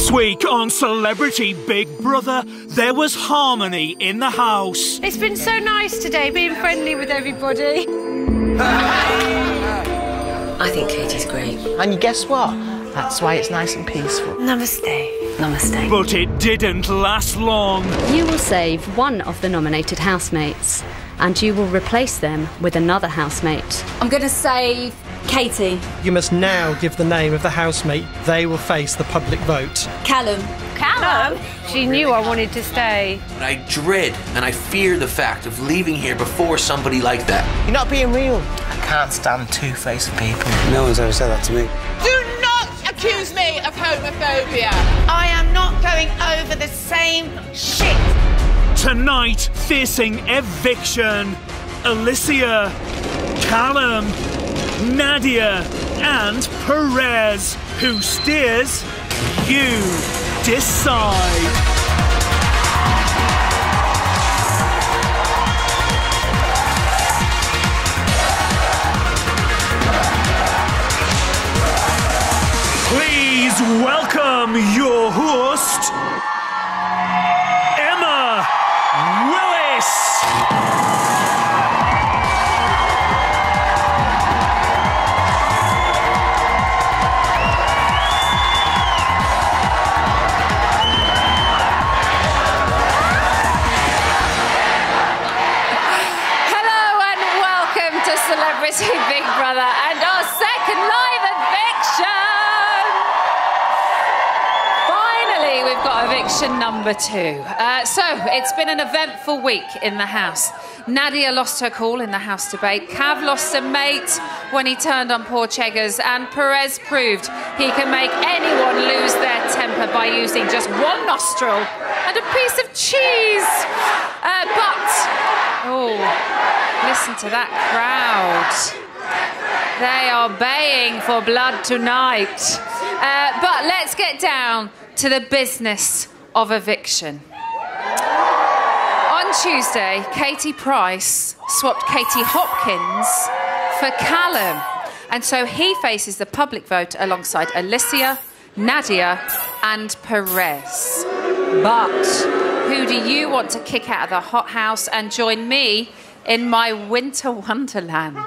This week on Celebrity Big Brother, there was harmony in the house. It's been so nice today, being friendly with everybody. I think Katie's great. And guess what? That's why it's nice and peaceful. Namaste. Namaste. But it didn't last long. You will save one of the nominated housemates, and you will replace them with another housemate. I'm going to save Katie. You must now give the name of the housemate. They will face the public vote. Callum. Callum? She knew I wanted to stay. I dread and I fear the fact of leaving here before somebody like that. You're not being real. I can't stand two-faced people. No one's ever said that to me. Do not accuse me of homophobia. I am not going over the same shit. Tonight, facing Eviction, Alicia, Callum, Nadia and Perez. Who steers? You decide. Please welcome your host, Emma Willis. Celebrity Big Brother and our second live eviction! Finally, we've got eviction number 2. So, it's been an eventful week in the house. Nadia lost her cool in the house debate. Cav lost a mate when he turned on poor Cheggers. And Perez proved he can make anyone lose their temper by using just one nostril and a piece of cheese. Listen to that crowd. They are baying for blood tonight. But let's get down to the business of eviction. On Tuesday, Katie Price swapped Katie Hopkins for Callum. And so he faces the public vote alongside Alicia, Nadia and Perez. But who do you want to kick out of the hothouse and join me in my winter wonderland?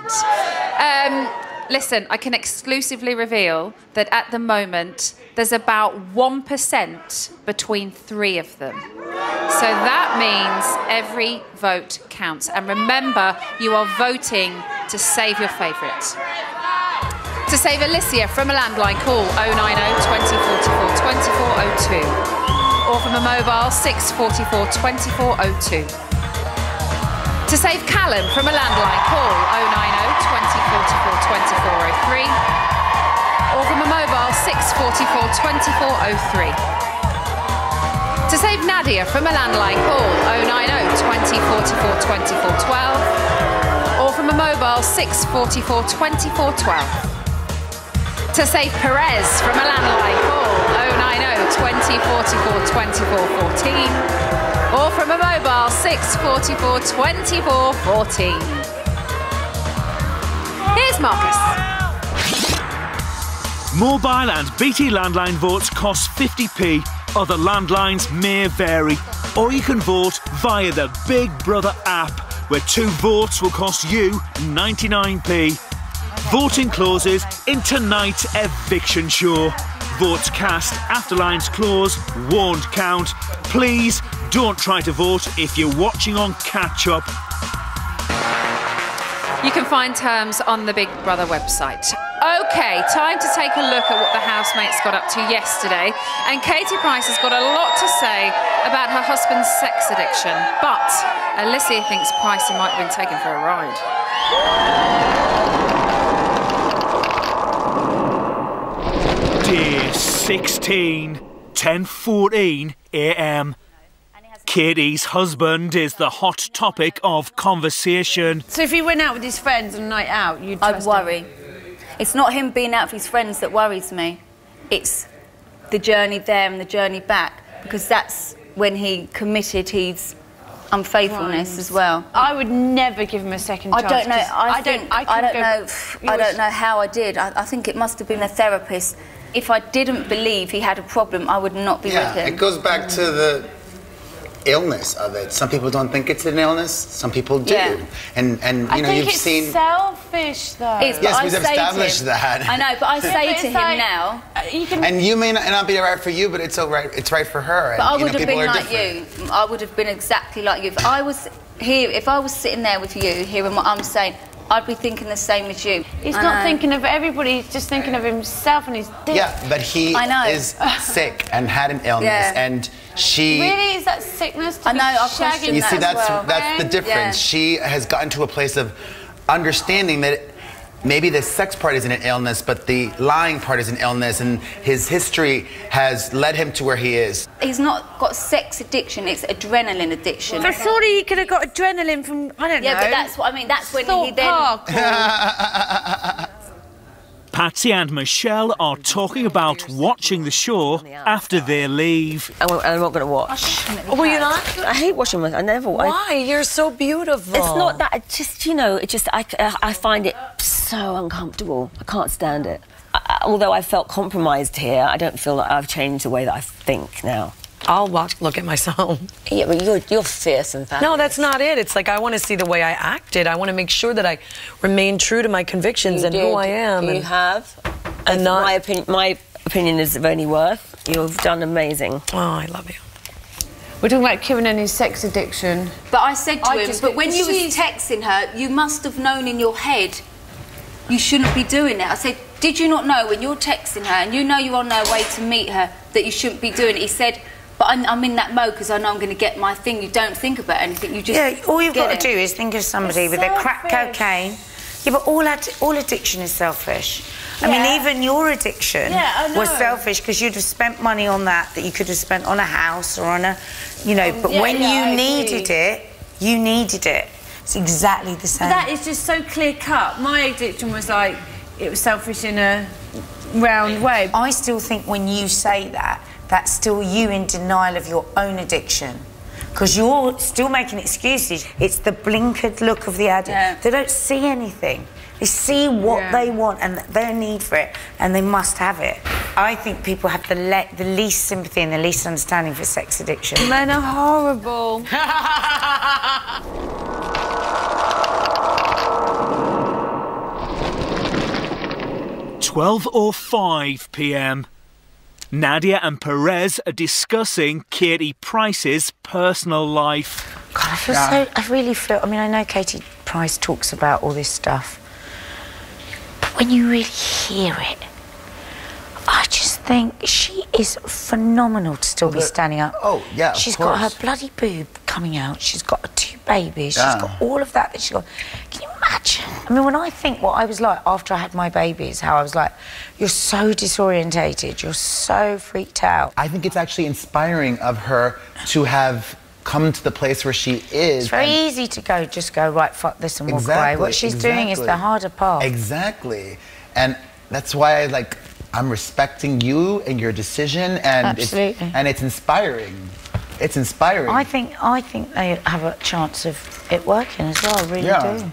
Listen, I can exclusively reveal that at the moment there's about 1% between 3 of them. So that means every vote counts. And remember, you are voting to save your favourite. To save Alicia from a landline, call 090 2044 2402 or from a mobile 644 2402. To save Callum from a landline, call 090 2044 2403 or from a mobile 644 2403. To save Nadia from a landline, call 090 2044 2412 or from a mobile 644 2412. To save Perez from a landline, call 090 2044 2414 or from a mobile 644 2414. Here's Marcus. Mobile and BT landline votes cost 50p. Other landlines may vary. Or you can vote via the Big Brother app, where 2 votes will cost you 99p. Voting closes in tonight's eviction show. Votes cast after lines close won't count. Please don't try to vote if you're watching on catch-up. You can find terms on the Big Brother website. OK, time to take a look at what the housemates got up to yesterday. And Katie Price has got a lot to say about her husband's sex addiction. But Alicia thinks Pricey might have been taken for a ride. Day 16, 10:14 a.m. Katie's husband is the hot topic of conversation. So if he went out with his friends on a night out, you'd trust I'd worry. It's not him being out with his friends that worries me. It's the journey there and the journey back, because that's when he committed his unfaithfulness as well. I would never give him a second chance. I don't know. I don't know if I didn't believe he had a problem, I would not be with him. It goes back to the illness of it. Some people don't think it's an illness, some people do. Yeah. And you know, you've seen... it's selfish, though. Yes, we've established that. I know, but I say to him like, now... And you may not be right for you, but it's all right. It's right for her. But and, I would have been like different. you. I would have been exactly like you. If I was here, if I was sitting there with you, hearing what I'm saying, I'd be thinking the same as you. He's not thinking of everybody, he's just thinking of himself and his dick. Yeah, but he is sick and had an illness, and she... Really? Is that sickness to I know, I've questioned You see, that's the difference. Yeah. She has gotten to a place of understanding that maybe the sex part isn't an illness, but the lying part is an illness, and his history has led him to where he is. He's not got sex addiction, it's adrenaline addiction. I thought he could have got adrenaline from, I don't know. Yeah, but that's what I mean, that's when he then... Patsy and Michelle are talking about watching the show after their leave. I'm not going to watch. Will you not? I hate watching myself. I never watch. Why? You're so beautiful. It's not that. It's just, you know, I find it so uncomfortable. I can't stand it. Although I felt compromised here, I don't feel like I've changed the way that I think now. I'll look at myself. Yeah, but you're fierce and fabulous. No, that's not it. It's like I want to see the way I acted. I want to make sure that I remain true to my convictions and who I am. You have. And my opinion is of any worth. You've done amazing. Oh, I love you. We're talking about Kieran and his sex addiction. But I said to him, but when you was texting her, you must have known in your head you shouldn't be doing it. I said, did you not know when you're texting her and you know you're on her way to meet her that you shouldn't be doing it? He said, but I'm in that mode because I know I'm going to get my thing. You don't think about anything. You just all you've got to do is think of somebody with a crack cocaine. Yeah, but all addiction is selfish. I mean, even your addiction was selfish because you'd have spent money on that you could have spent on a house or on a, you know. But when you needed it, you needed it. It's exactly the same. But that is just so clear cut. My addiction was like it was selfish in a round way. I still think when you say that, that's still you in denial of your own addiction. Because you're still making excuses. It's the blinkered look of the addict. Yeah. They don't see anything. They see what they want and their need for it, and they must have it. I think people have the least sympathy and the least understanding for sex addiction. Men are horrible. 12:05 p.m. Nadia and Perez are discussing Katie Price's personal life. God, I feel I really feel... I mean, I know Katie Price talks about all this stuff, but when you really hear it, I just think she is phenomenal to still be standing up. Oh, yeah, She's got her bloody boob coming out. She's got 2 babies. She's got all of that she's got. Can you imagine? I mean, when I think what I was like after I had my babies, how I was like, you're so disorientated, you're so freaked out. I think it's actually inspiring of her to have come to the place where she is. It's very easy to just go, right, fuck this and walk away. What she's doing is the harder part. Exactly. And that's why I'm respecting you and your decision, and it's inspiring. It's inspiring. I think they have a chance of it working as well, I really do.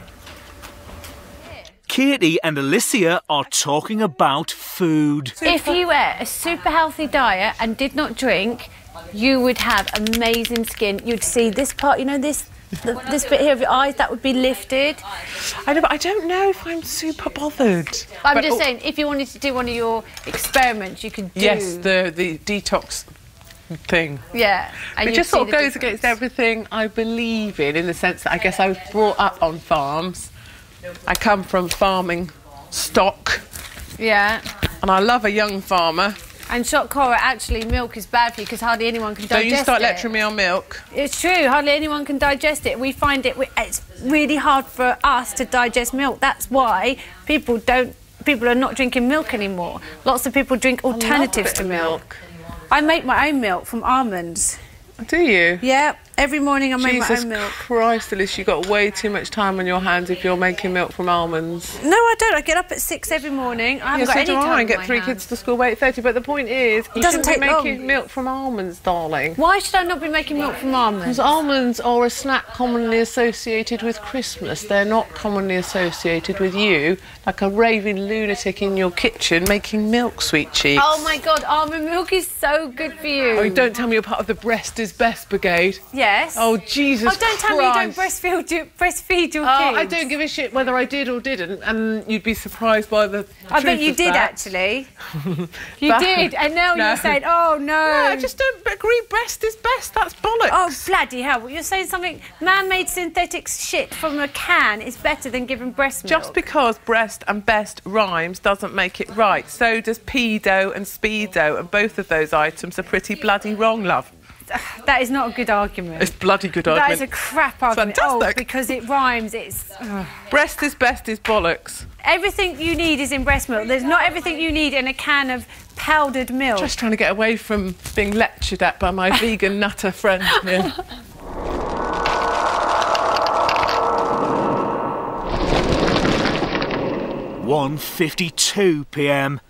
Katie and Alicia are talking about food. If you ate a super healthy diet and did not drink, you would have amazing skin. You'd see this part, you know, this bit here of your eyes, that would be lifted. I know, but I don't know if I'm super bothered. I'm just saying, if you wanted to do one of your experiments, you could do... Yes, the detox thing. Yeah. And it just sort of goes against everything I believe in the sense that I guess I was brought up on farms. I come from farming stock. Yeah. And I love a young farmer. And shock horror, actually, milk is bad for you because hardly anyone can digest it. So you start lecturing me on milk? It's true, hardly anyone can digest it. We find it's really hard for us to digest milk. That's why people are not drinking milk anymore. Lots of people drink alternatives to milk. I make my own milk from almonds. Do you? Yeah. Every morning I make my Jesus own milk. Christ, Alice, you've got way too much time on your hands if you're making milk from almonds. No, I don't. I get up at 6 every morning. I haven't got any time I on get my 3 hands. kids to school by 8:30. But the point is, you doesn't shouldn't be take making long. milk from almonds, darling. Why should I not be making milk from almonds? Because almonds are a snack commonly associated with Christmas. They're not commonly associated with you, like a raving lunatic in your kitchen making milk, sweet cheeks. Oh my God, almond milk is so good for you. Oh, don't tell me you're part of the breast is best brigade. Yes. Oh, Jesus Oh, don't tell me you don't breastfeed your kids. I don't give a shit whether I did or didn't, and you'd be surprised by the I bet truth you of did, that. actually. You did, and now No. you're saying, oh, no. I just don't agree breast is best. That's bollocks. Oh, bloody hell. Well, you're saying something man-made synthetic shit from a can is better than giving breast milk. Just because breast and best rhymes doesn't make it right. So does pedo and speedo, and both of those items are pretty bloody wrong, love. That is not a good argument. It's bloody good argument. That is a crap argument. Fantastic. Oh, because it rhymes, it's... Breast is best is bollocks. Everything you need is in breast milk. There's not everything you need in a can of powdered milk. Just trying to get away from being lectured at by my vegan nutter friend here. (1:52 p.m).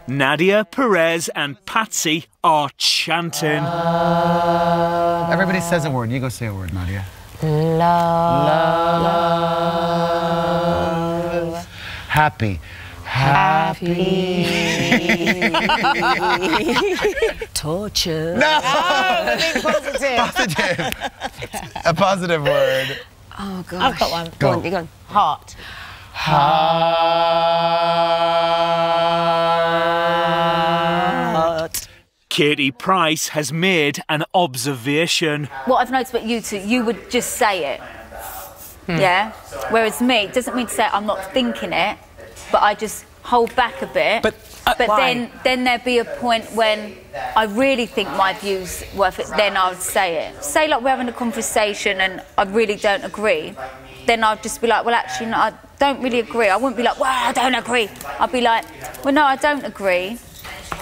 Nadia, Perez and Patsy are chanting. Everybody says a word. You go say a word, Nadia. Love. Happy. Happy. Torture. No! Positive. Positive. A positive word. Oh, gosh. I've got one. Go. On, you're going. Heart. Heart. Katie Price has made an observation. What I've noticed about you two, you would just say it. Yeah? Whereas me, it doesn't mean to say I'm not thinking it, but I just hold back a bit. But why? then there'd be a point when I really think my view's worth it, then I would say it. Say like we're having a conversation and I really don't agree, then I'd just be like, well actually no, I don't really agree. I wouldn't be like, well I don't agree. I'd be like, well no I don't agree.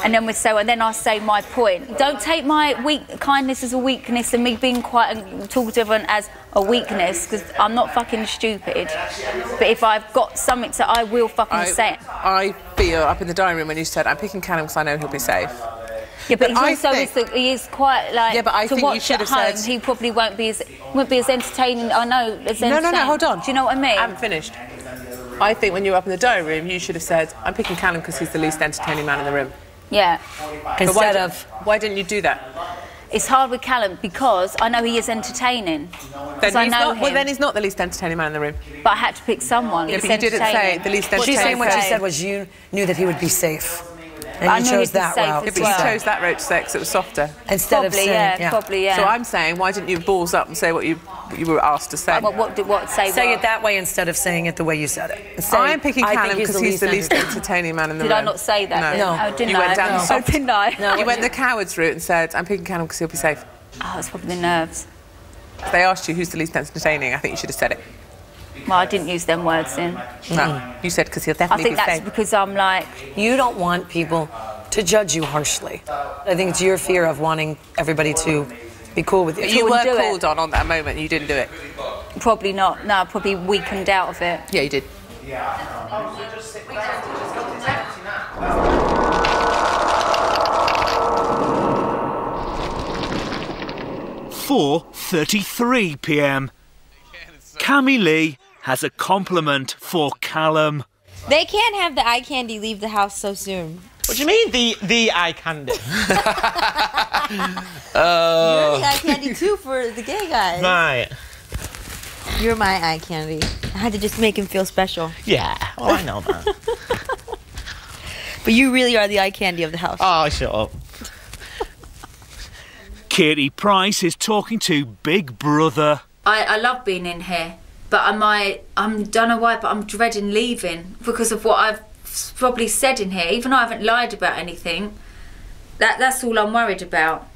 And then then I say my point. Don't take my kindness as a weakness and me being quiet and talking to everyone as a weakness, because I'm not fucking stupid. But if I've got something to, I will fucking say it. I feel up in the dining room when you said, I'm picking Callum because I know he'll be safe. Yeah, but he is quite like, yeah, but I to think you watch should at have home, said... he probably won't be as entertaining, I know, as entertaining. No, hold on. Do you know what I mean? I haven't finished. I think when you were up in the dining room, you should have said, I'm picking Callum because he's the least entertaining man in the room. Yeah. Instead of... Why didn't you do that? It's hard with Callum because I know he is entertaining. Then I know well, then he's not the least entertaining man in the room. But I had to pick someone. Yeah, It's but you didn't say entertaining. the least What she's saying, entertaining. what she said was you knew that he would be safe. And I you knew chose he'd be that safe route. as But you chose that route to say because it was softer. Instead of saying, Probably, yeah. So I'm saying, why didn't you balls up and say what you were asked to say? Say it that way instead of saying it the way you said it. Say, I'm picking I think Callum because he's the least entertaining man in the room. Did I not say that? No. Oh, didn't you I? went down the soft... Oh, didn't I? No, you went the coward's route and said, I'm picking Callum because he'll be safe. Oh, it's probably the nerves. If they asked you who's the least entertaining, I think you should have said it. Well, I didn't use them words then. No, you said because he'll I definitely think be that's safe. because I'm like... You don't want people to judge you harshly. I think it's your fear of wanting everybody to be cool with you. But you were called on that moment and you didn't do it. Probably not. No, I probably weakened out of it. Yeah, you did. 4:33 p.m. Cammy Lee has a compliment for Callum. They can't have the eye candy leave the house so soon. What do you mean, the eye candy? You're the eye candy too for the gay guys. Right. You're my eye candy. I had to just make him feel special. Yeah, well, I know that. But you really are the eye candy of the house. Oh, shut up. Katie Price is talking to Big Brother. I love being in here, but I don't know why, but I'm dreading leaving because of what I've probably said in here. Even though I haven't lied about anything, that's all I'm worried about.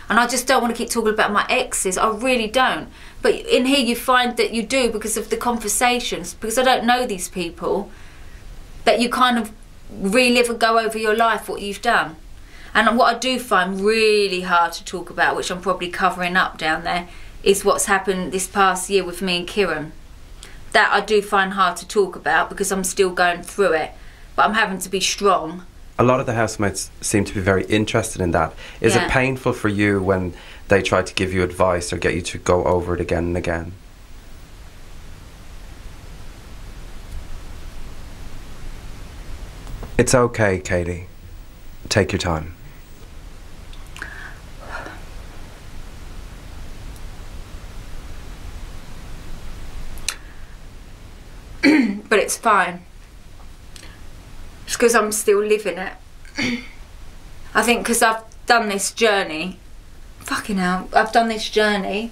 And I just don't want to keep talking about my exes. I really don't. But in here you find that you do because of the conversations, because I don't know these people, that you kind of relive and go over your life, what you've done. And what I do find really hard to talk about, which I'm probably covering up down there, is what's happened this past year with me and Kieran. That I do find hard to talk about because I'm still going through it, but I'm having to be strong. A lot of the housemates seem to be very interested in that. Is it painful for you when they try to give you advice or get you to go over it again and again? It's okay, Katie. Take your time. But it's fine. It's because I'm still living it. I think because I've done this journey. Fucking hell, I've done this journey.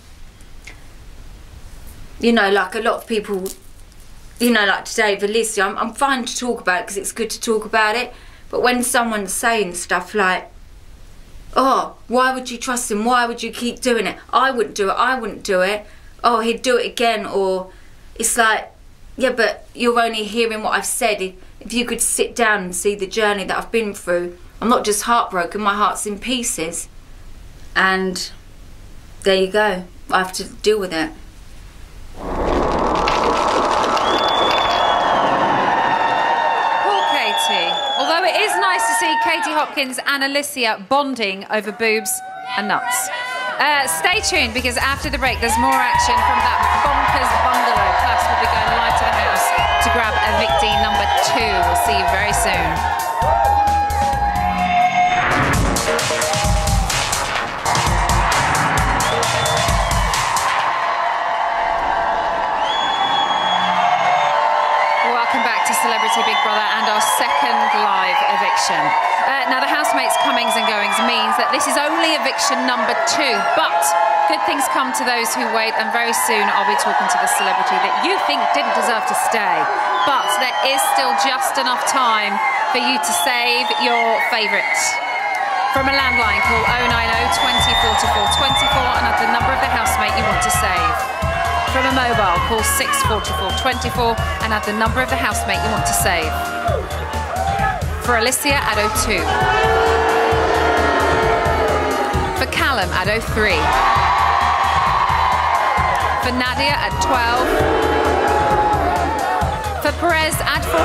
You know, like a lot of people, you know, like today, Felicia, I'm fine to talk about it because it's good to talk about it. But when someone's saying stuff like, oh, why would you trust him? Why would you keep doing it? I wouldn't do it, I wouldn't do it. Oh, he'd do it again. Or it's like, yeah, but you're only hearing what I've said. If you could sit down and see the journey that I've been through, I'm not just heartbroken, my heart's in pieces. And there you go, I have to deal with it. Poor Katie. Although it is nice to see Katie Hopkins and Alicia bonding over boobs and nuts. Stay tuned, because after the break there's more action from that bonkers bungalow. Plus we'll be going live to the house to grab evictee number 2. We'll see you very soon. Welcome back to Celebrity Big Brother and our second live eviction. Now the housemates' comings and goings means that this is only eviction number 2, but good things come to those who wait, and very soon I'll be talking to the celebrity that you think didn't deserve to stay. But there is still just enough time for you to save your favourite. From a landline, call 090 20 44 24 and add the number of the housemate you want to save. From a mobile, call 644 24 and add the number of the housemate you want to save. For Alicia, add 02. For Callum, add 03. For Nadia, add 12. For Perez, add 14.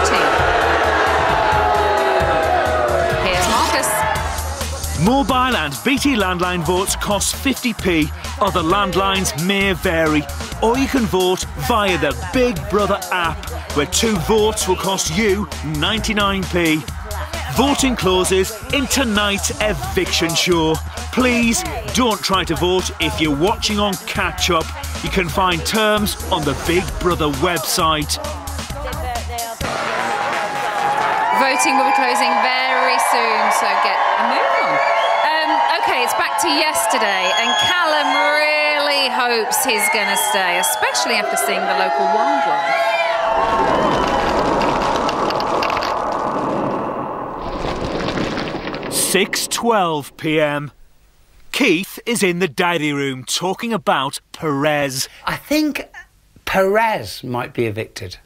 Here's Marcus. Mobile and BT landline votes cost 50p. Other landlines may vary. Or you can vote via the Big Brother app, where 2 votes will cost you 99p. Voting closes in tonight's eviction show. Please don't try to vote if you're watching on catch up. You can find terms on the Big Brother website. Voting will be closing very soon, so get a move on. Okay, it's back to yesterday, and Callum really hopes he's going to stay, especially after seeing the local wildlife. 6:12 p.m. Keith is in the diary room talking about Perez. I think Perez might be evicted.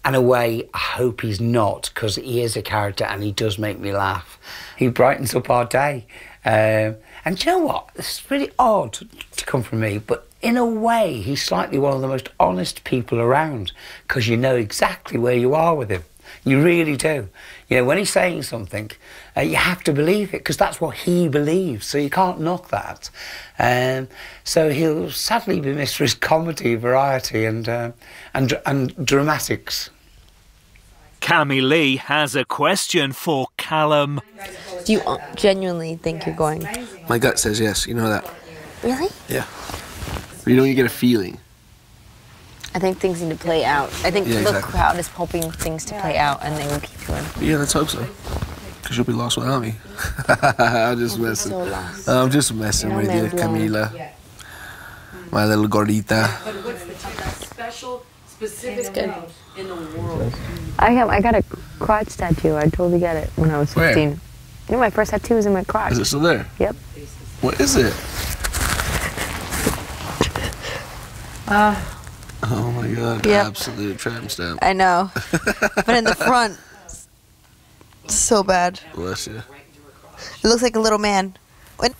In a way, I hope he's not, because he is a character and he does make me laugh. He brightens up our day. And you know what? This is really odd to come from me, but in a way, he's slightly one of the most honest people around, because you know exactly where you are with him. You really do. You know, when he's saying something, you have to believe it, because that's what he believes, so you can't knock that. So he'll sadly be missed for his comedy, variety and dramatics. Cammy Lee has a question for Callum. Do you genuinely think you're going? My gut says yes, you know that. Really? Yeah. You know, you get a feeling. I think things need to play out. I think Yeah, the exactly. crowd is hoping things to play out, and they will keep you in. Yeah, let's hope so. Because you'll be lost without me. I'm just messing. So lost. I'm just messing No with you, man's land. Camila. My little gordita. But what's the special, specific amount in the world? I got a crotch tattoo. I totally get it when I was 15. Where? You know, my first tattoo was in my crotch. Is it still there? Yep. What is it? Oh my god, Yep. absolute tramp stamp. I know. But in the front, so bad. Bless you. It looks like a little man. What?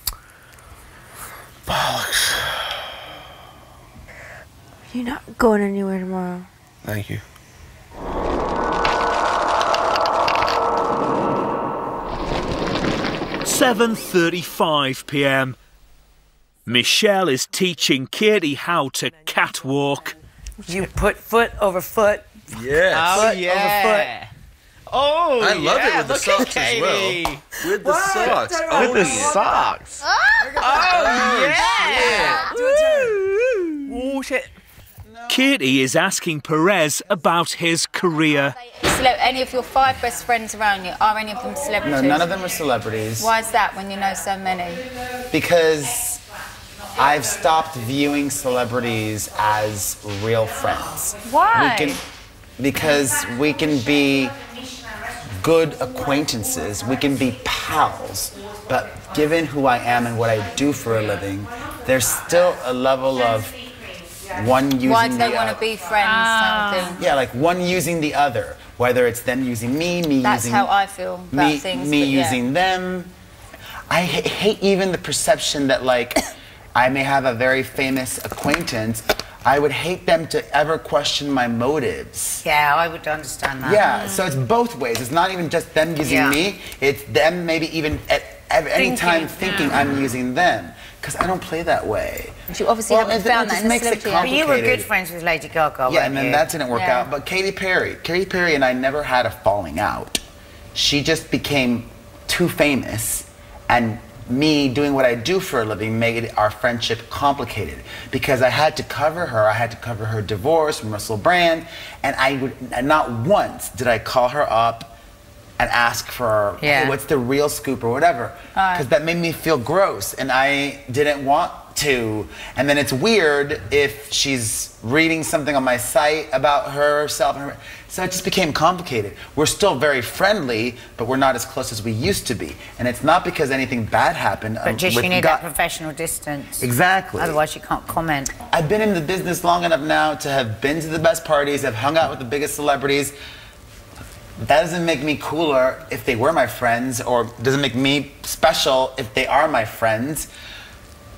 Bollocks. You're not going anywhere tomorrow. Thank you. £7:35 p.m. Michelle is teaching Katie how to catwalk. You put foot over foot. Yes. Foot over foot. Oh, I love it with the look at socks as well. Katie. With the socks. With the socks. Oh, yeah. Oh, shit. Katie is asking Perez about his career. Any of your 5 best friends around you, are any of them celebrities? No, none of them are celebrities. Why is that when you know so many? Because I've stopped viewing celebrities as real friends. Why? Because we can be good acquaintances, we can be pals, but given who I am and what I do for a living, there's still a level of one using the other. Why do they want to be friends type of thing? Yeah, like one using the other, whether it's them using me That's using... how I feel about things. Me but yeah. using them. I hate even the perception that, like, I may have a very famous acquaintance. I would hate them to ever question my motives. Yeah, I would understand that. Yeah, so it's both ways. It's not even just them using me. It's them maybe even at any time thinking I'm using them. Because I don't play that way. You obviously haven't found that in the celebrity. But you were good friends with Lady Gaga, Yeah, and then that didn't work Yeah. out. But Katy Perry and I never had a falling out. She just became too famous, and me doing what I do for a living made our friendship complicated because I had to cover her. I had to cover her divorce from Russell Brand, and not once did I call her up and ask for, hey, what's the real scoop or whatever, because that made me feel gross, and I didn't want to. And then it's weird if she's reading something on my site about herself, so it just became complicated. We're still very friendly, but we're not as close as we used to be, and it's not because anything bad happened. But just you need that professional distance. Exactly. Otherwise you can't comment. I've been in the business long enough now to have been to the best parties, I've hung out with the biggest celebrities. That doesn't make me cooler if they were my friends, or doesn't make me special if they are my friends.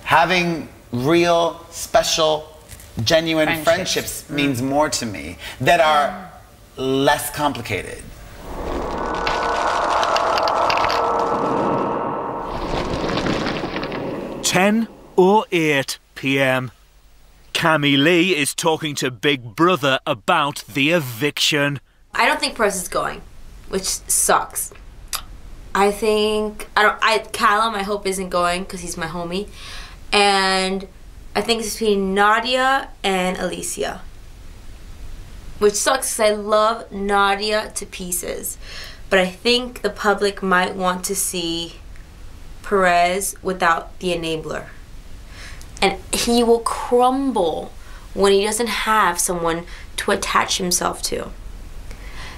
Having real, special, genuine friendships means more to me that are less complicated. £10:08 p.m. Cammy Lee is talking to Big Brother about the eviction. I don't think Perez is going, which sucks. I think Callum I hope isn't going because he's my homie, and I think it's between Nadia and Alicia, which sucks because I love Nadia to pieces, but I think the public might want to see Perez without the enabler, and he will crumble when he doesn't have someone to attach himself to.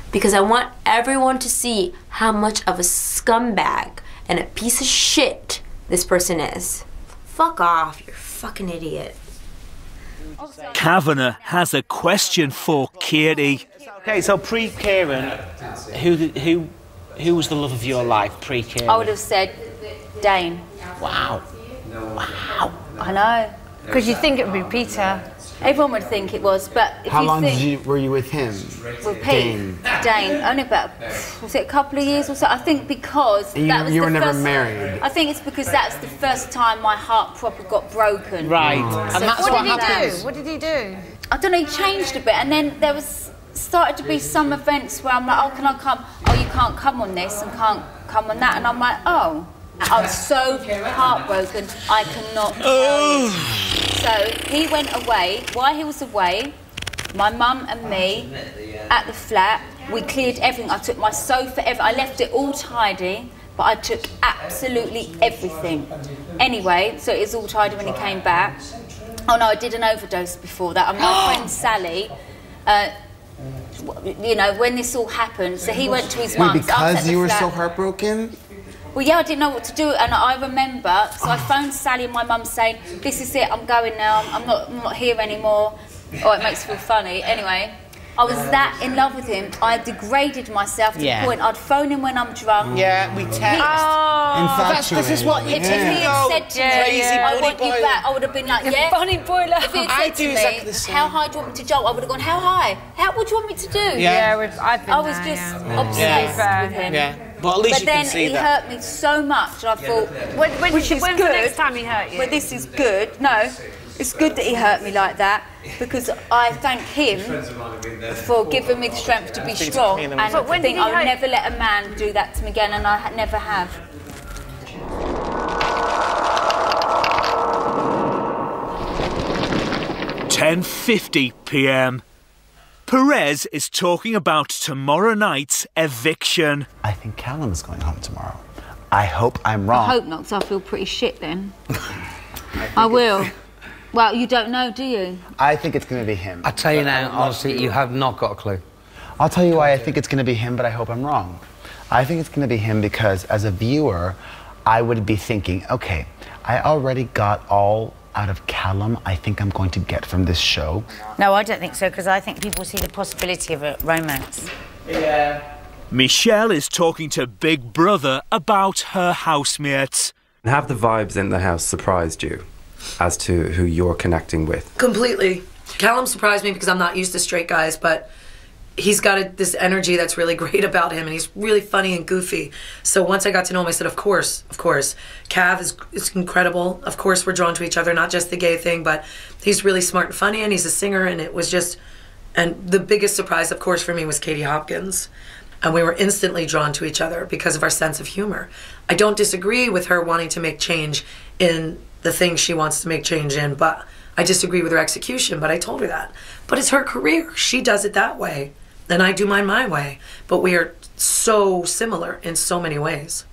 Because I want everyone to see how much of a scumbag and a piece of shit this person is. Fuck off, you're a fucking idiot. Kavanagh has a question for Katie. Okay, so pre-Kieran, who was the love of your life pre-Kieran? I would have said Dane. Wow. Wow. I know. Because you'd think it would be Peter. Everyone would think it was, but if How you long think... were you with him? With Pete? Dane. Only about, was it a couple of years or so? I think because that was you the were never first, married. I think it's because that's the first time my heart proper got broken. Right. So And that's what did he do? What did he do? I don't know, he changed a bit, and then there was started to be some events where I'm like, oh, can I come? Oh, you can't come on this and can't come on that, and I'm like, oh. I was so heartbroken, I cannot tell you. So he went away. While he was away, my mum and me at the flat, we cleared everything. I took my sofa, I left it all tidy, but I took absolutely everything. Anyway, so it was all tidy when he came back. Oh no, I did an overdose before that. And my friend Sally, you know, when this all happened, so he went to his mum's. Because you were so heartbroken? Well, yeah, I didn't know what to do, and I remember, so I phoned Sally and my mum saying, this is it, I'm going now, I'm not here anymore. Oh, it makes me feel funny. Anyway, I was that in love with him. I degraded myself to the point I'd phone him when I'm drunk. Yeah, we text. This is what if he had said to me, I want you back, I would have been like, yeah. Bunny boiler. If he had said to me, how high do you want me to jump? I would have gone, how high? What do you want me to do? Yeah, I've been I was just obsessed with him. Yeah. But at least you can see that. that. But then he hurt me so much, and I thought, when's the next time he hurt you? Well, this is good. No, it's good that he hurt me like that, because I thank him for giving me the strength to be strong, and I think I'll never let a man do that to me again, and I never have. (10:50 p.m). Perez is talking about tomorrow night's eviction. I think Callum is going home tomorrow. I hope I'm wrong. I hope not, because I feel pretty shit then. I will. Well, you don't know, do you? I think it's going to be him. I tell you now, honestly, you have not got a clue. I'll tell you why I think it's going to be him, but I hope I'm wrong. I think it's going to be him because, as a viewer, I would be thinking, okay, I already got all out of Callum I think I'm going to get from this show. No, I don't think so, because I think people see the possibility of a romance. Yeah. Michelle is talking to Big Brother about her housemates. Have the vibes in the house surprised you as to who you're connecting with? Completely. Callum surprised me because I'm not used to straight guys, but he's got this energy that's really great about him, and he's really funny and goofy. So once I got to know him, I said, of course. Cav is incredible. Of course we're drawn to each other, not just the gay thing, but he's really smart and funny, and he's a singer, and it was just... And the biggest surprise, of course, for me was Katie Hopkins. And we were instantly drawn to each other because of our sense of humor. I don't disagree with her wanting to make change in the things she wants to make change in, but I disagree with her execution, but I told her that. But it's her career. She does it that way, and I do mine my way. But we are so similar in so many ways.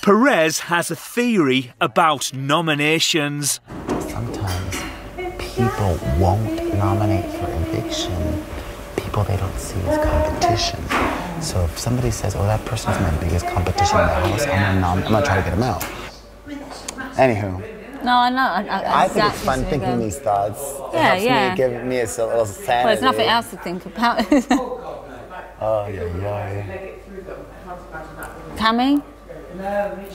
Perez has a theory about nominations. Sometimes people won't nominate for eviction. People they don't see as competition. So if somebody says, oh, that person's my biggest competition in the house, I'm gonna try to get him out. Anywho. No, I know. I think it's fun thinking these thoughts. Yeah, it helps me give me a little sanity. Well, there's nothing else to think about. Oh, yeah. Cammy?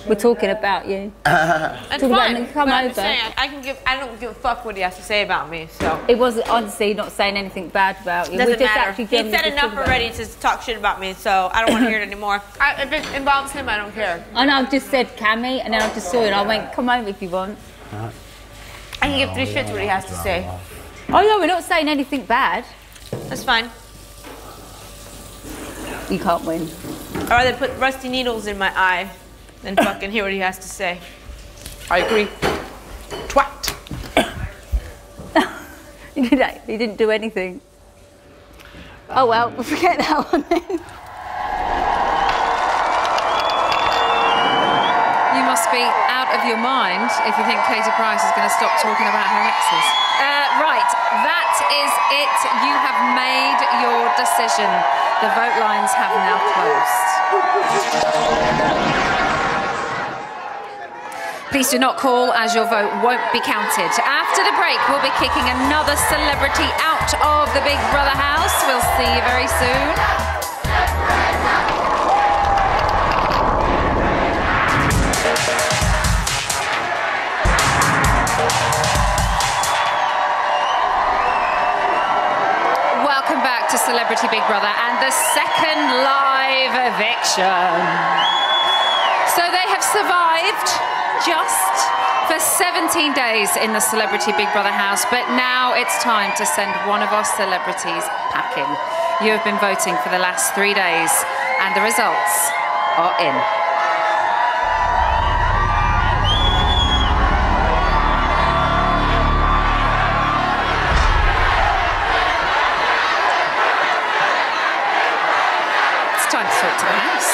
We're talking about you. That's Talk fine. about me. Come but I'm over. saying, I don't give a fuck what he has to say about me, so... It wasn't, honestly, not saying anything bad about you. Doesn't We're just matter. actually He said enough already to talk shit about me, so I don't want to hear it anymore. If it involves him, I don't care. I know, I've just said Cammy, and then I just saw you, and I went, come over if you want. I can give 3 shits what he has to say. Oh, no, we're not saying anything bad. That's fine. You can't win. I'd rather put rusty needles in my eye than fucking hear what he has to say. I agree. Twat. He didn't do anything. Oh, well, forget that one then. You must be out of your mind if you think Katie Price is going to stop talking about her exes. Right, that is it. You have made your decision. The vote lines have now closed. Please do not call, as your vote won't be counted. After the break, we'll be kicking another celebrity out of the Big Brother house. We'll see you very soon. Welcome back to Celebrity Big Brother and the second live eviction. So they have survived just for 17 days in the Celebrity Big Brother house, but now it's time to send one of our celebrities packing. You have been voting for the last 3 days, and the results are in. It's time to talk to the house.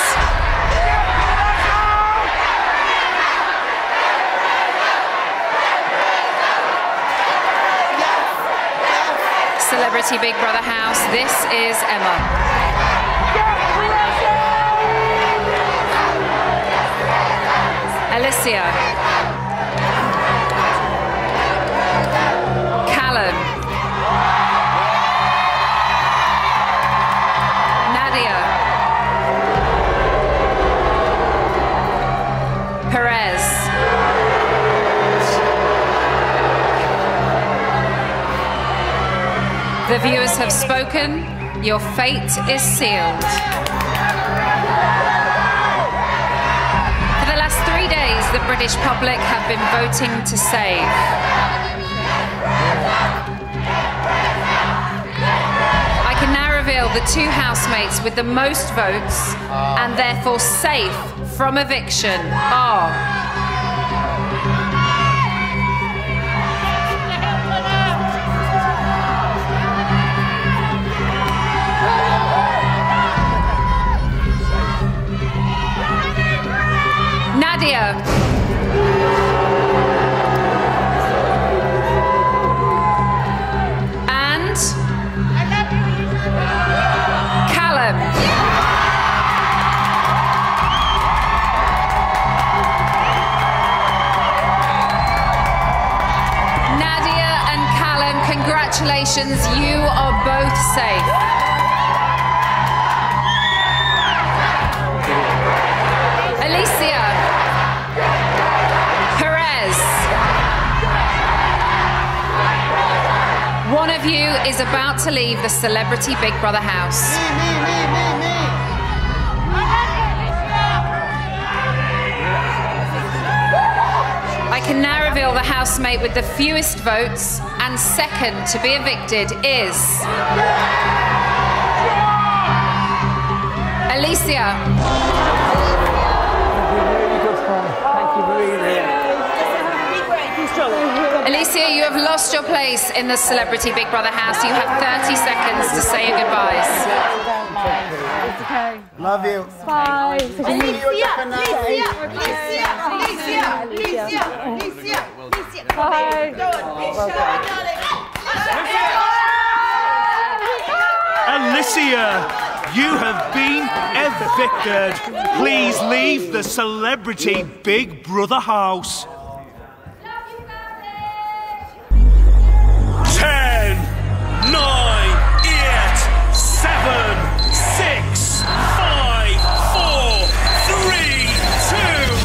Celebrity Big Brother house, this is Emma. Alicia. Callum. The viewers have spoken. Your fate is sealed. For the last 3 days, the British public have been voting to save. I can now reveal the 2 housemates with the most votes and therefore safe from eviction are... Nadia. And Callum. Nadia and Callum, congratulations, you are both safe. Alicia. Perez. One of you is about to leave the Celebrity Big Brother house. I can now reveal the housemate with the fewest votes and second to be evicted is... Alicia. Alicia, you have lost your place in the Celebrity Big Brother house. You have 30 seconds to say your goodbyes. It's okay. Love you. Bye. Alicia, you have been evicted. Please leave the Celebrity Big Brother house. 10, 9, 8, 7, 6, 5, 4, 3, 2,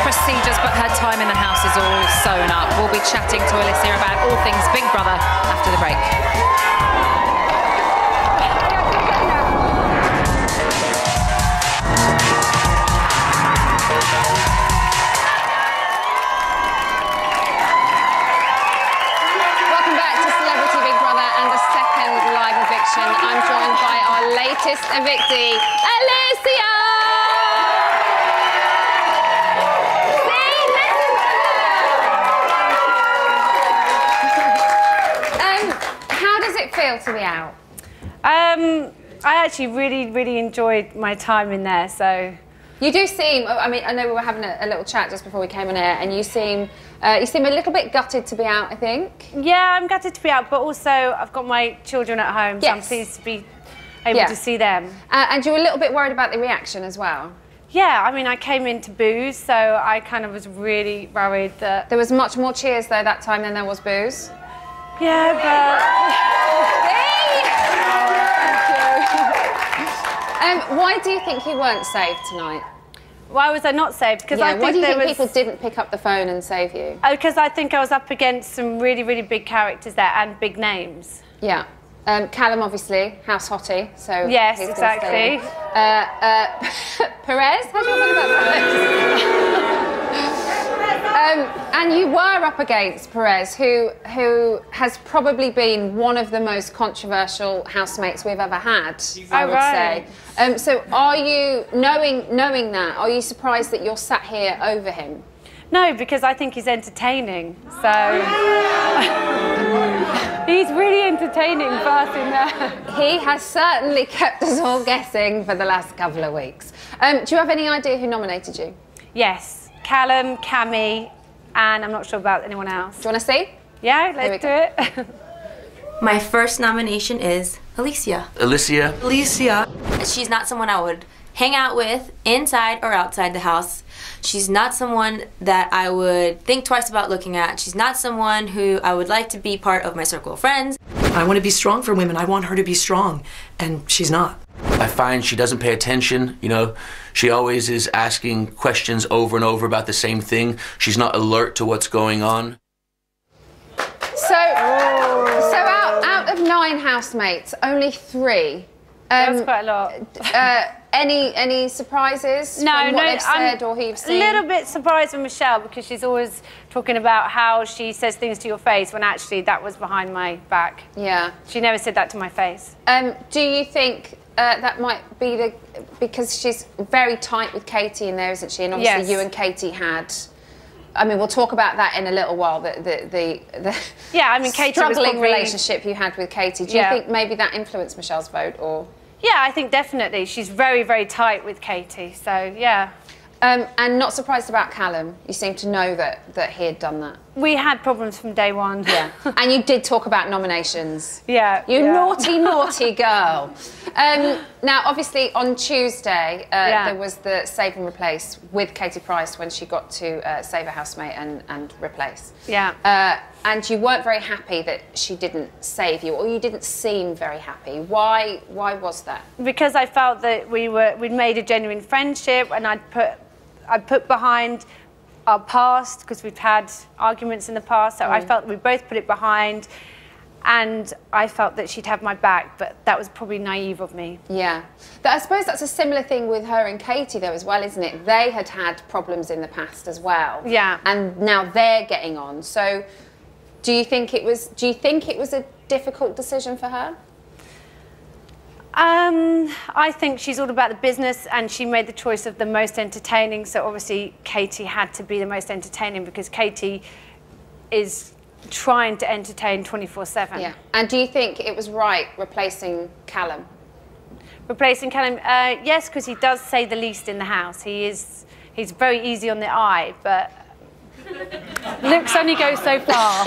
procedures, but her time in the house is all sewn up. We'll be chatting to Alicia about all things Big Brother after the break. Welcome back to Celebrity Big Brother and the second live eviction. I'm joined by our latest evictee, Alicia! Feel to be out? I actually really enjoyed my time in there, so... You do seem, I mean, I know we were having a little chat just before we came on air, and you seem a little bit gutted to be out, I think. Yeah, I'm gutted to be out, but also I've got my children at home, so I'm pleased to be able to see them. And you were a little bit worried about the reaction as well? Yeah, I mean, I came into booze, so I kind of was really worried that... There was much more cheers, though, that time than there was booze? Yeah, but... Why do you think you weren't saved tonight? Why was I not saved? Because I think why do you think people didn't pick up the phone and save you? Because I think I was up against some really big characters there and big names. Yeah. Callum, obviously, house hottie, so... Yes, exactly. Perez? How do you feel about Perez? And you were up against Perez, who has probably been one of the most controversial housemates we've ever had, I would say. So are you, knowing that, are you surprised that you're sat here over him? No, because I think he's entertaining, so... He's really entertaining for us in there. He has certainly kept us all guessing for the last couple of weeks. Do you have any idea who nominated you? Yes, Callum, Cammy, and I'm not sure about anyone else. Do you want to see? Yeah, let's do it. My first nomination is Alicia. Alicia. Alicia. She's not someone I would hang out with inside or outside the house. She's not someone that I would think twice about looking at. She's not someone who I would like to be part of my circle of friends. I want to be strong for women. I want her to be strong, and she's not. I find she doesn't pay attention, you know. She always is asking questions over and over about the same thing. She's not alert to what's going on. So out of 9 housemates, only 3. That's quite a lot. Any surprises from what they've said or who you've seen? A little bit surprised with Michelle because she's always talking about how she says things to your face when actually that was behind my back. Yeah. She never said that to my face. Do you think that might be because she's very tight with Katie in there, isn't she? And obviously you and Katie had... I mean, we'll talk about that in a little while, the yeah, I mean, Katie struggling relationship you had with Katie. Do you think maybe that influenced Michelle's vote, or...? Yeah, I think definitely. She's very, very tight with Katie, so yeah. And not surprised about Callum. You seem to know that he had done that. We had problems from day one. Yeah. And you did talk about nominations. Yeah. You naughty, naughty girl. Now, obviously, on Tuesday, there was the save and replace with Katie Price when she got to save a housemate and replace. Yeah. And you weren't very happy that she didn't save you, or you didn't seem very happy. Why was that? Because I felt that we'd made a genuine friendship, and I'd put behind our past, because we've had arguments in the past, so I felt we both put it behind, and I felt that she'd have my back, but that was probably naive of me. Yeah. But I suppose that's a similar thing with her and Katie, though, as well, isn't it? They had had problems in the past as well. Yeah. And now they're getting on. So do you think it was a difficult decision for her? I think she's all about the business, and she made the choice of the most entertaining, so obviously Katie had to be the most entertaining because Katie is trying to entertain 24/7. Yeah. And do you think it was right replacing Callum? Replacing Callum, yes, because he does say the least in the house. He's very easy on the eye, but looks only go so far.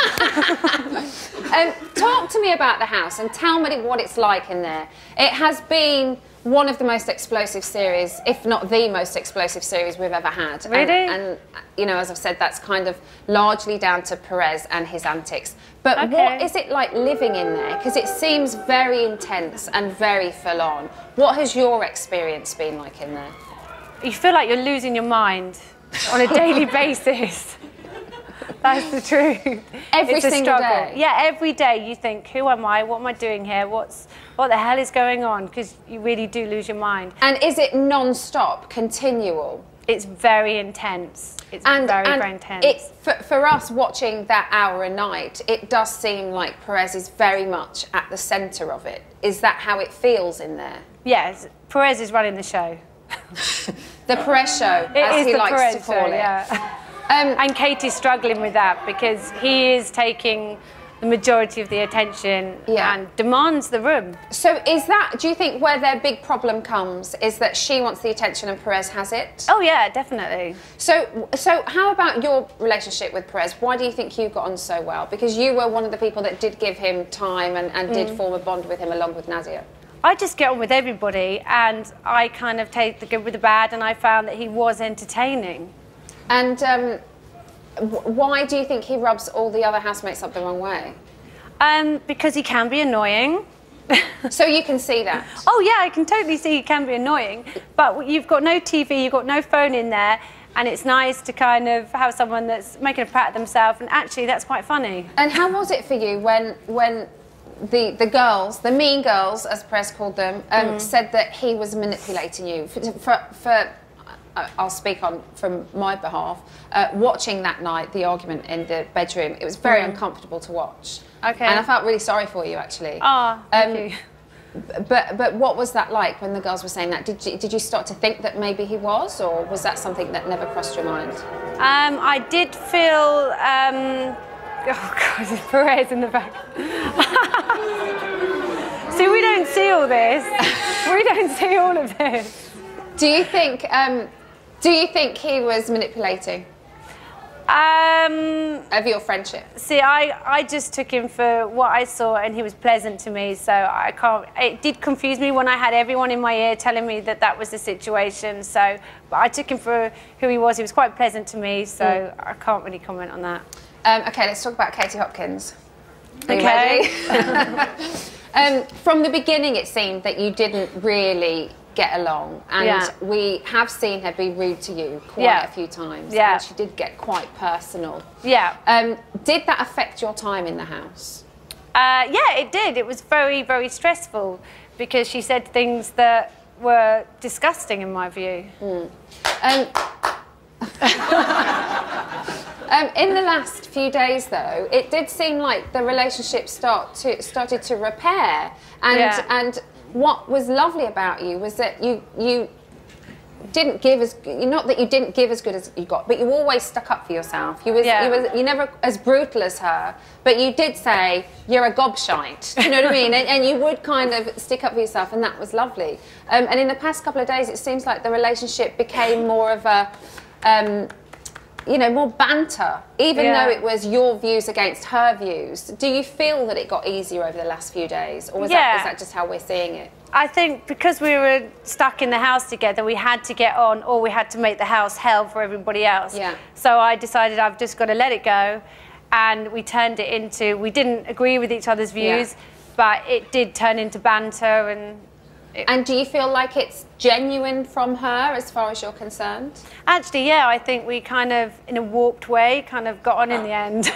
Talk to me about the house and tell me what it's like in there. It has been one of the most explosive series, if not the most explosive series we've ever had. Really? And you know, as I've said, that's kind of largely down to Perez and his antics. But what is it like living in there? Because it seems very intense and very full on. What has your experience been like in there? You feel like you're losing your mind on a daily basis. That's the truth. Every single day? Yeah, every day you think, who am I? What am I doing here? What the hell is going on? Because you really do lose your mind. And is it non-stop, continual? It's very intense. It's very intense. For us watching that hour a night, it does seem like Perez is very much at the centre of it. Is that how it feels in there? Yes, Perez is running the show. The Perez show, as he likes to call it. Yeah. And Katie's struggling with that because he is taking the majority of the attention and demands the room. So do you think where their big problem comes is that she wants the attention and Perez has it? Oh yeah, definitely. So how about your relationship with Perez? Why do you think you got on so well? Because you were one of the people that did give him time and did form a bond with him along with Nadia. I just get on with everybody, and I kind of take the good with the bad, and I found that he was entertaining. And why do you think he rubs all the other housemates up the wrong way? Because he can be annoying. So you can see that? Oh yeah, I can totally see he can be annoying. But you've got no TV, you've got no phone in there, and it's nice to kind of have someone that's making a prat of themselves, and actually that's quite funny. And how was it for you when the girls, the mean girls, as Perez called them, said that he was manipulating you? I'll speak from my behalf. Watching that night, the argument in the bedroom, it was very uncomfortable to watch. Okay. And I felt really sorry for you, actually. Oh, thank you. But what was that like when the girls were saying that? Did you start to think that maybe he was, or was that something that never crossed your mind? I did feel... oh, God, there's Perez in the back. See, we don't see all this. We don't see all of this. Do you think he was manipulating? Of your friendship? See, I just took him for what I saw, and he was pleasant to me, so I can't... It did confuse me when I had everyone in my ear telling me that that was the situation, so... But I took him for who he was. He was quite pleasant to me, so I can't really comment on that. OK, let's talk about Katie Hopkins. Are you ready? From the beginning, it seemed that you didn't really get along, and we have seen her be rude to you quite a few times, and she did get quite personal. Did that affect your time in the house? Yeah, it did. It was very, very stressful because she said things that were disgusting in my view. In the last few days, though, it did seem like the relationship started to repair, and what was lovely about you was that you didn't give as... Not that you didn't give as good as you got, but you always stuck up for yourself. You never as brutal as her, but you did say, you're a gobshite. You know what I mean? And you would kind of stick up for yourself, and that was lovely. And in the past couple of days, it seems like the relationship became more of a... you know, more banter, even though it was your views against her views. Do you feel that it got easier over the last few days, or is that just how we're seeing it? I think because we were stuck in the house together, we had to get on, or we had to make the house hell for everybody else. So I decided I've just got to let it go, and we turned it into... We didn't agree with each other's views, but it did turn into banter, and... And do you feel like it's genuine from her as far as you're concerned? Actually, yeah, I think we kind of, in a warped way, kind of got on in the end.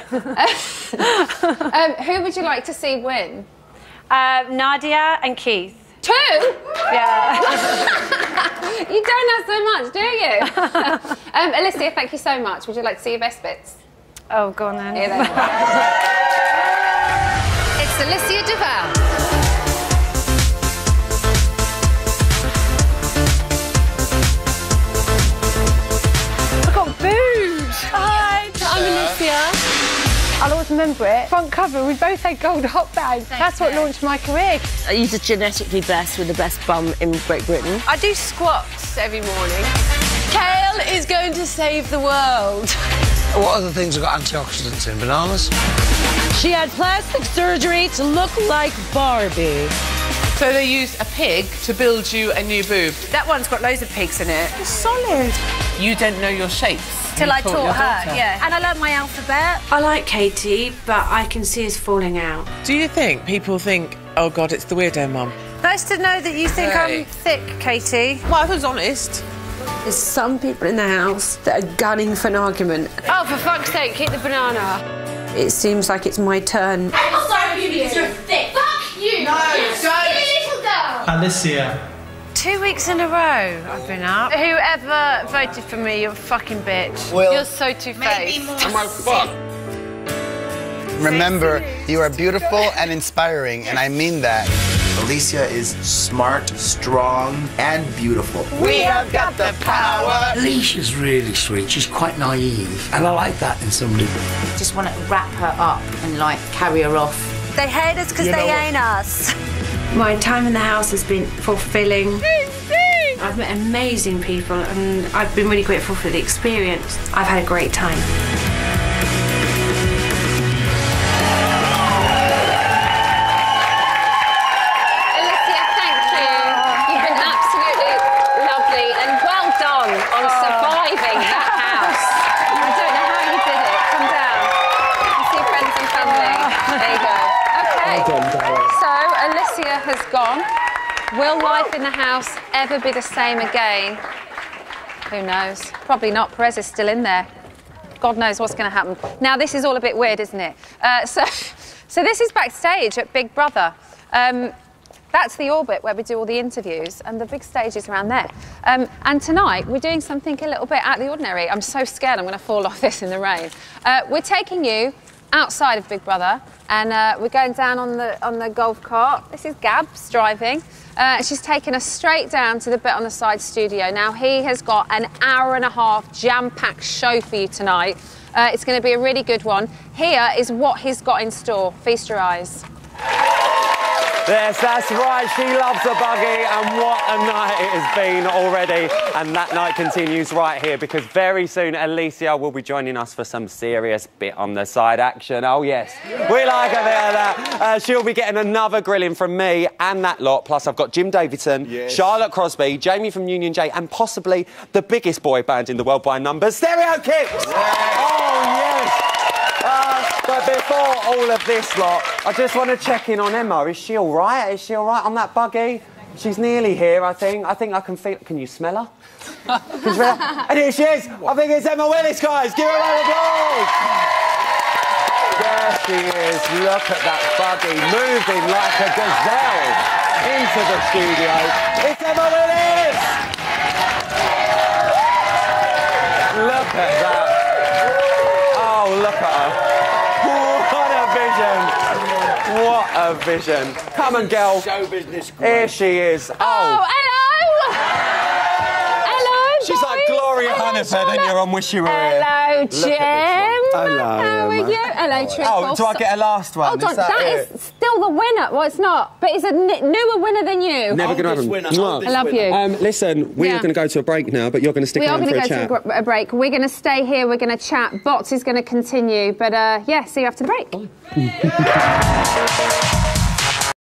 Who would you like to see win? Nadia and Keith. 2? Yeah. You don't have so much, do you? Alicia, thank you so much. Would you like to see your best bits? Oh, go on then. Here they are. It's Alicia Duval. Boobs! Hi, I'm Alicia. I'll always remember it. Front cover, we both had gold hot bags. That's what launched my career. Are you just genetically blessed with the best bum in Great Britain? I do squats every morning. Kale is going to save the world. What other things have got antioxidants in? Bananas? She had plastic surgery to look like Barbie. So they used a pig to build you a new boob? That one's got loads of pigs in it. It's solid. You don't know your shapes? Till I taught her, And I learned my alphabet. I like Katie, but I can see us falling out. Do you think people think, oh God, it's the weirdo mum? Nice to know that you think I'm thick, Katie. Well, I was honest. There's some people in the house that are gunning for an argument. Oh, for fuck's sake, keep the banana. It seems like it's my turn. I'm sorry with you because you're thick. Fuck you! No, don't! Little girl! Alicia. 2 weeks in a row I've been up. Whoever voted for me, you're a fucking bitch. Well, you're so two-faced. Am I fucked? Remember, you are beautiful and inspiring, and I mean that. Alicia is smart, strong, and beautiful. We have got the power. Alicia's really sweet. She's quite naive, and I like that in somebody. Just want to wrap her up and, like, carry her off. They hate us because they ain't us. My time in the house has been fulfilling. I've met amazing people and I've been really grateful for the experience. I've had a great time. Alicia, thank you. You've been absolutely lovely and well done on surviving that house. I don't know how you did it. Come down. You see friends and family. There you go. Okay. So Alicia has gone. Will life in the house ever be the same again? Who knows? Probably not. Perez is still in there. God knows what's going to happen. Now, this is all a bit weird, isn't it? So this is backstage at Big Brother. That's the orbit where we do all the interviews, and the big stage is around there. And tonight, we're doing something a little bit out of the ordinary. I'm so scared I'm going to fall off this in the rain. We're taking you outside of Big Brother, and we're going down on the golf cart. This is Gabs driving. She's taken us straight down to the bit on the side studio. Now, he has got an hour-and-a-half jam-packed show for you tonight. It's going to be a really good one. Here is what he's got in store. Feast your eyes. Yes, that's right. She loves a buggy, and what a night it has been already. And that night continues right here, because very soon Alicia will be joining us for some serious bit on the side action. Oh, yes. We like a bit of that. She'll be getting another grilling from me and that lot. Plus, I've got Jim Davidson, Charlotte Crosby, Jamie from Union J, and possibly the biggest boy band in the world by numbers, Stereo Kids. Oh, yes. But before all of this lot, I just want to check in on Emma. Is she all right? Is she all right on that buggy? She's nearly here, I think. I think I can feel... Can you smell her? Can you smell her? And here she is. I think it's Emma Willis, guys. Give her a round of applause. There she is. Look at that buggy moving like a gazelle into the studio. It's Emma Willis. Look at that. Oh, look at her. What a vision. Come on, girl. Show business. Here she is. Oh, hello. Hello, she's like Gloria Hunniford, and you're on Wish You Were Here. Hello, Jim. Hello. How are you? Hello, Triple. Oh, do I get a last one? Hold on, that is still the winner. Well, it's not, but it's a newer winner than you. Never going to happen. I love you. Listen, we are going to go to a break now, but you're going to stick around for a chat. We are going to go to a break. We're going to stay here. We're going to chat. Bots is going to continue. But, yeah, see you after the break. Bye.